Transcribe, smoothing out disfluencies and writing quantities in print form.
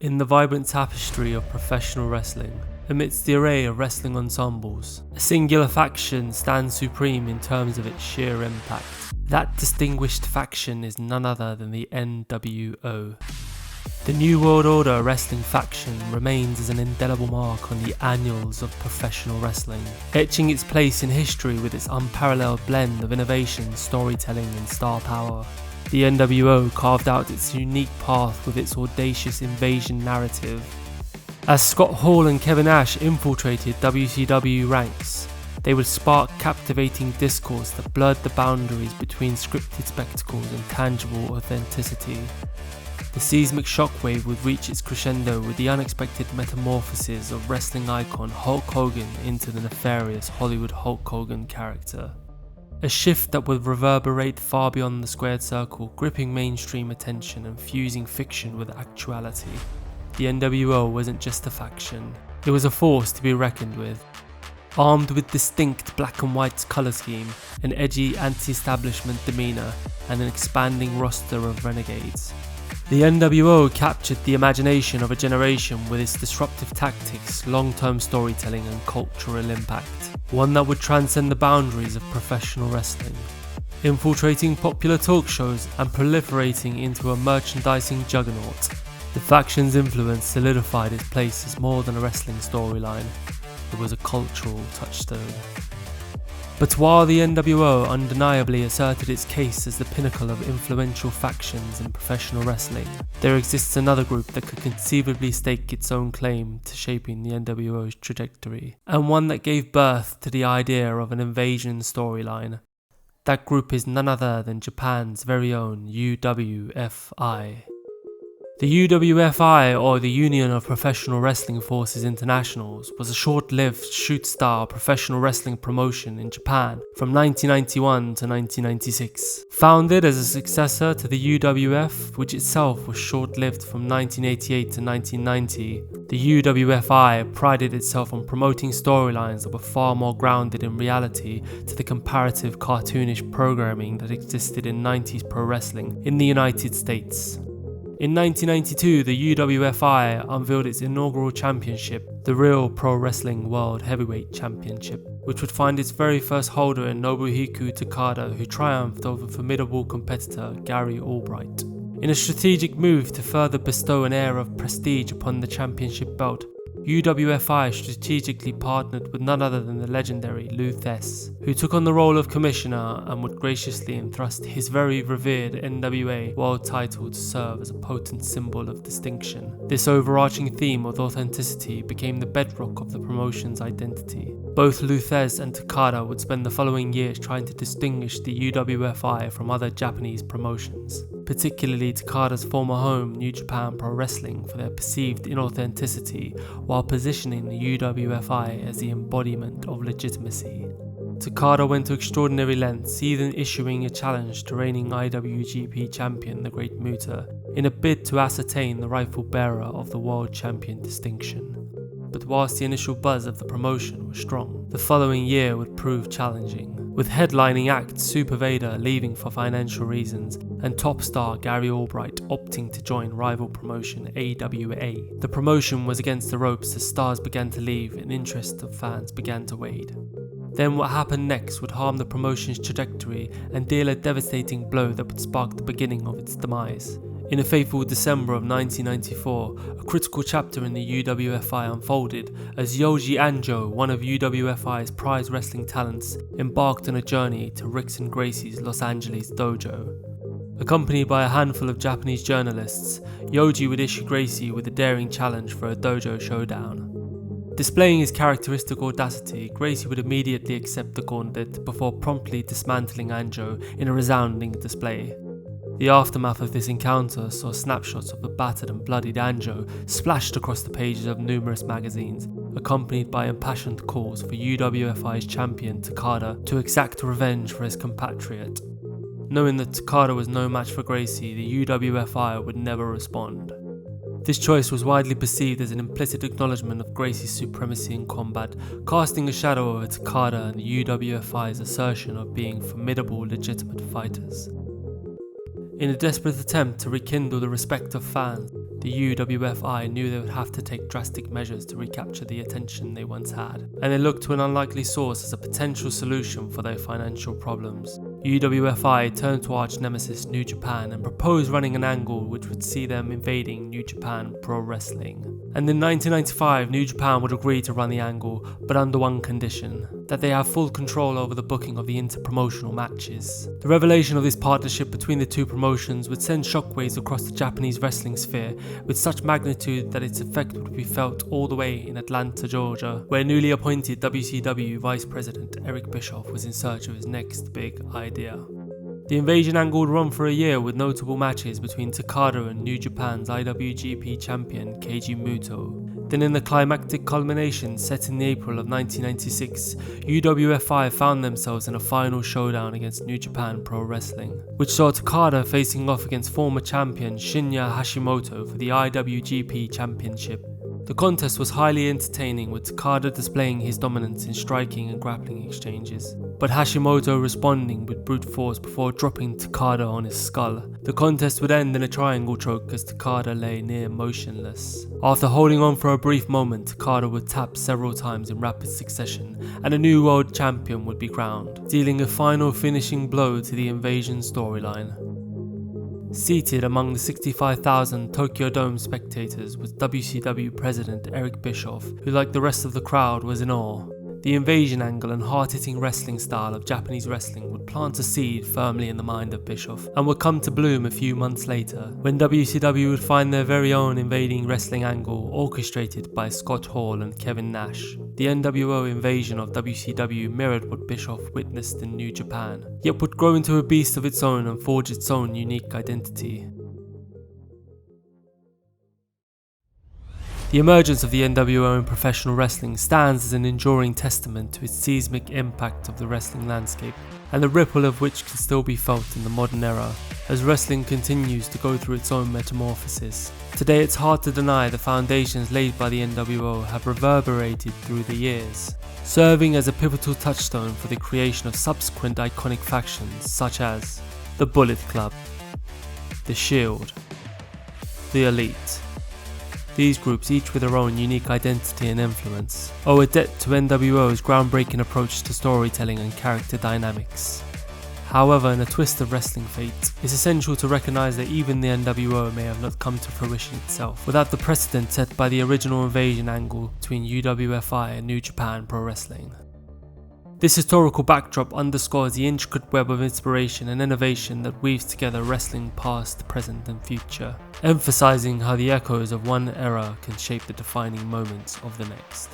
In the vibrant tapestry of professional wrestling, amidst the array of wrestling ensembles, a singular faction stands supreme in terms of its sheer impact. That distinguished faction is none other than the NWO. The New World Order wrestling faction remains as an indelible mark on the annals of professional wrestling, etching its place in history with its unparalleled blend of innovation, storytelling and star power. The NWO carved out its unique path with its audacious invasion narrative. As Scott Hall and Kevin Nash infiltrated WCW ranks, they would spark captivating discourse that blurred the boundaries between scripted spectacles and tangible authenticity. The seismic shockwave would reach its crescendo with the unexpected metamorphosis of wrestling icon Hulk Hogan into the nefarious Hollywood Hulk Hogan character. A shift that would reverberate far beyond the squared circle, gripping mainstream attention and fusing fiction with actuality. The NWO wasn't just a faction, it was a force to be reckoned with. Armed with distinct black and white colour scheme, an edgy anti-establishment demeanour, and an expanding roster of renegades, the NWO captured the imagination of a generation with its disruptive tactics, long-term storytelling and cultural impact, one that would transcend the boundaries of professional wrestling. Infiltrating popular talk shows and proliferating into a merchandising juggernaut, the faction's influence solidified its place as more than a wrestling storyline. It was a cultural touchstone. But while the NWO undeniably asserted its case as the pinnacle of influential factions in professional wrestling, there exists another group that could conceivably stake its own claim to shaping the NWO's trajectory, and one that gave birth to the idea of an invasion storyline. That group is none other than Japan's very own UWFi. The UWFi, or the Union of Professional Wrestling Forces Internationals, was a short-lived shoot-style professional wrestling promotion in Japan from 1991 to 1996. Founded as a successor to the UWF, which itself was short-lived from 1988 to 1990, the UWFi prided itself on promoting storylines that were far more grounded in reality to the comparative cartoonish programming that existed in 90s pro wrestling in the United States. In 1992, the UWFi unveiled its inaugural championship, the Real Pro Wrestling World Heavyweight Championship, which would find its very first holder in Nobuhiko Takada, who triumphed over formidable competitor Gary Albright. In a strategic move to further bestow an air of prestige upon the championship belt, UWFi strategically partnered with none other than the legendary Lou Thesz, who took on the role of commissioner and would graciously entrust his very revered NWA world title to serve as a potent symbol of distinction. This overarching theme of authenticity became the bedrock of the promotion's identity. Both Lou Thesz and Takada would spend the following years trying to distinguish the UWFi from other Japanese promotions, particularly Takada's former home, New Japan Pro Wrestling, for their perceived inauthenticity, while positioning the UWFi as the embodiment of legitimacy. Takada went to extraordinary lengths, even issuing a challenge to reigning IWGP champion the Great Muta, in a bid to ascertain the rightful bearer of the world champion distinction. But whilst the initial buzz of the promotion was strong, the following year would prove challenging, with headlining act Super Vader leaving for financial reasons and top star Gary Albright opting to join rival promotion AWA. The promotion was against the ropes as stars began to leave and interest of fans began to wane. Then what happened next would harm the promotion's trajectory and deal a devastating blow that would spark the beginning of its demise. In a fateful December of 1994, a critical chapter in the UWFi unfolded as Yoji Anjo, one of UWFi's prize wrestling talents, embarked on a journey to Rickson Gracie's Los Angeles dojo. Accompanied by a handful of Japanese journalists, Yoji would issue Gracie with a daring challenge for a dojo showdown. Displaying his characteristic audacity, Gracie would immediately accept the gauntlet before promptly dismantling Anjo in a resounding display. The aftermath of this encounter saw snapshots of the battered and bloodied Anjo splashed across the pages of numerous magazines, accompanied by impassioned calls for UWFi's champion Takada to exact revenge for his compatriot. Knowing that Takada was no match for Gracie, the UWFi would never respond. This choice was widely perceived as an implicit acknowledgement of Gracie's supremacy in combat, casting a shadow over Takada and the UWFi's assertion of being formidable legitimate fighters. In a desperate attempt to rekindle the respect of fans, the the UWFi knew they would have to take drastic measures to recapture the attention they once had, and they looked to an unlikely source as a potential solution for their financial problems. UWFi turned to arch nemesis New Japan and proposed running an angle which would see them invading New Japan Pro Wrestling. And in 1995, New Japan would agree to run the angle, but under one condition: that they have full control over the booking of the inter-promotional matches. The revelation of this partnership between the two promotions would send shockwaves across the Japanese wrestling sphere with such magnitude that its effect would be felt all the way in Atlanta, Georgia, where newly appointed WCW Vice President Eric Bischoff was in search of his next big idea. The invasion angle would run for a year with notable matches between Takada and New Japan's IWGP champion Keiji Muto. Then in the climactic culmination set in April of 1996, UWFi found themselves in a final showdown against New Japan Pro Wrestling, which saw Takada facing off against former champion Shinya Hashimoto for the IWGP Championship. The contest was highly entertaining, with Takada displaying his dominance in striking and grappling exchanges, but Hashimoto responding with brute force before dropping Takada on his skull. The contest would end in a triangle choke as Takada lay near motionless. After holding on for a brief moment, Takada would tap several times in rapid succession, and a new world champion would be crowned, dealing a final finishing blow to the invasion storyline. Seated among the 65,000 Tokyo Dome spectators was WCW President Eric Bischoff, who, like the rest of the crowd, was in awe. The invasion angle and hard-hitting wrestling style of Japanese wrestling would plant a seed firmly in the mind of Bischoff, and would come to bloom a few months later, when WCW would find their very own invading wrestling angle orchestrated by Scott Hall and Kevin Nash. The NWO invasion of WCW mirrored what Bischoff witnessed in New Japan, yet would grow into a beast of its own and forge its own unique identity. The emergence of the NWO in professional wrestling stands as an enduring testament to its seismic impact of the wrestling landscape, and the ripple of which can still be felt in the modern era, as wrestling continues to go through its own metamorphosis. Today it's hard to deny the foundations laid by the NWO have reverberated through the years, serving as a pivotal touchstone for the creation of subsequent iconic factions such as the Bullet Club, the Shield, the Elite. These groups, each with their own unique identity and influence, owe a debt to NWO's groundbreaking approach to storytelling and character dynamics. However, in a twist of wrestling fate, it's essential to recognise that even the NWO may have not come to fruition itself without the precedent set by the original invasion angle between UWFi and New Japan Pro Wrestling. This historical backdrop underscores the intricate web of inspiration and innovation that weaves together wrestling past, present and future, emphasizing how the echoes of one era can shape the defining moments of the next.